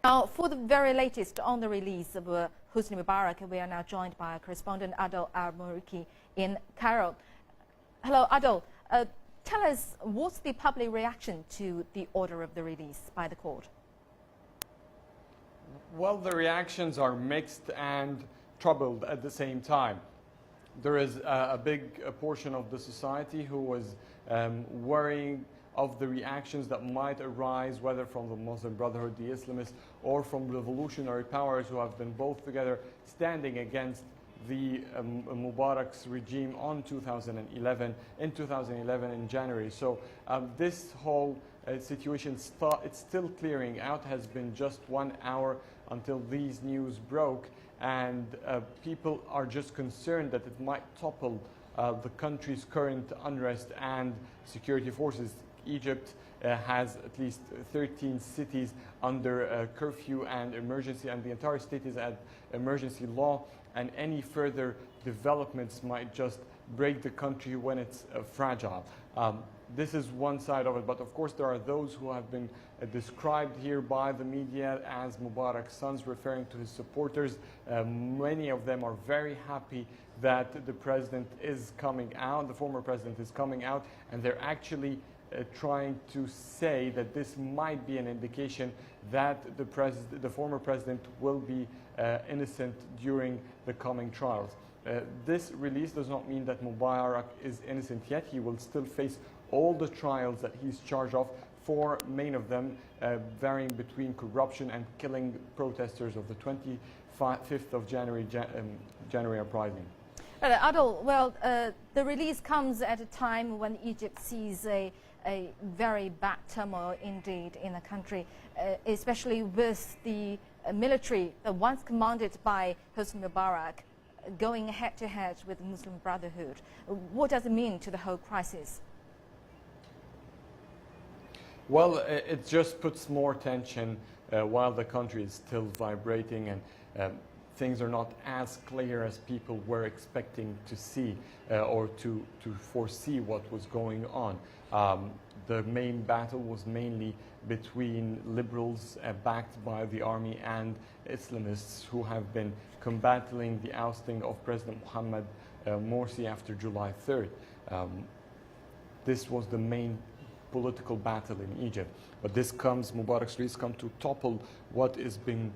Now, for the very latest on the release of Hosni Mubarak, we are now joined by our correspondent Adel Al-Muriki in Cairo. Hello, Adel. Tell us, what's the public reaction to the order of the release by the court? Well, the reactions are mixed and troubled at the same time. There is a big portion of the society who was worrying of the reactions that might arise, whether from the Muslim Brotherhood, the Islamists, or from revolutionary powers who have been both together standing against the Mubarak's regime in 2011 in January. So this whole situation it's still clearing out. Has been just 1 hour until these news broke, and people are just concerned that it might topple the country's current unrest and security forces. Egypt has at least 13 cities under curfew and emergency, and the entire state is at emergency law, and any further developments might just break the country when it's fragile. This is one side of it, but of course there are those who have been described here by the media as Mubarak's sons, referring to his supporters. Many of them are very happy that the president is coming out, the former president is coming out, and they're actually trying to say that this might be an indication that the former president will be innocent during the coming trials. This release does not mean that Mubarak is innocent yet. He will still face all the trials that he's charged of, four main of them varying between corruption and killing protesters of the 25th of January uprising. Adel, well, the release comes at a time when Egypt sees a very bad turmoil indeed in the country, especially with the military, once commanded by Hosni Mubarak, going head-to-head with the Muslim Brotherhood. What does it mean to the whole crisis? Well, it just puts more tension while the country is still vibrating, and things are not as clear as people were expecting to see or to foresee what was going on. The main battle was mainly between liberals backed by the army and Islamists who have been combating the ousting of President Mohammed Morsi after July 3rd. This was the main political battle in Egypt. But Mubarak's release comes to topple what has been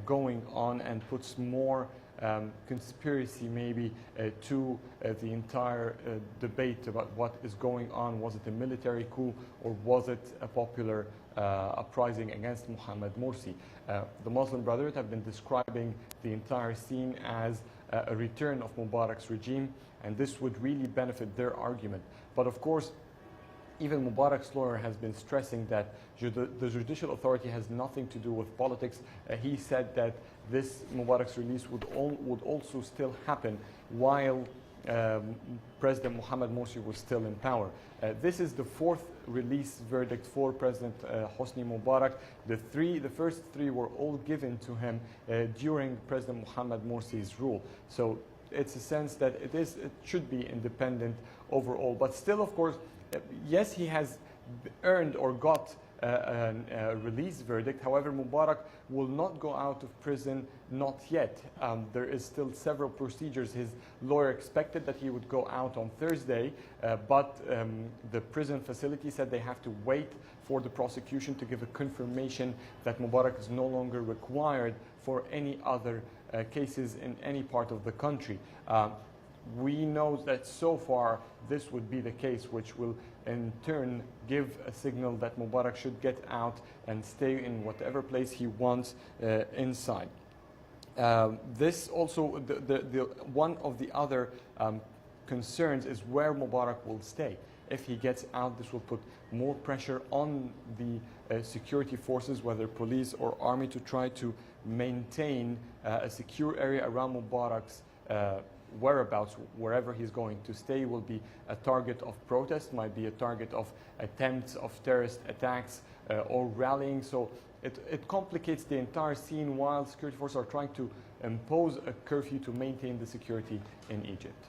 going on and puts more conspiracy maybe to the entire debate about what is going on. Was it a military coup or was it a popular uprising against Mohammed Morsi? The Muslim Brotherhood have been describing the entire scene as a return of Mubarak's regime, and this would really benefit their argument. But of course, even Mubarak's lawyer has been stressing that the judicial authority has nothing to do with politics. He said that this Mubarak's release would also still happen while President Mohammed Morsi was still in power. This is the fourth release verdict for President Hosni Mubarak. The first three were all given to him during President Mohammed Morsi's rule. So it's a sense that it should be independent overall. But still, of course, yes, he has earned or got a release verdict. However, Mubarak will not go out of prison, not yet. There is still several procedures. His lawyer expected that he would go out on Thursday, but the prison facility said they have to wait for the prosecution to give a confirmation that Mubarak is no longer required for any other cases in any part of the country. We know that so far this would be the case, which will in turn give a signal that Mubarak should get out and stay in whatever place he wants inside. This also, one of the other concerns is where Mubarak will stay. If he gets out, this will put more pressure on the security forces, whether police or army, to try to maintain a secure area around Mubarak's whereabouts. Wherever he's going to stay will be a target of protest, might be a target of attempts of terrorist attacks or rallying. So it complicates the entire scene while security forces are trying to impose a curfew to maintain the security in Egypt.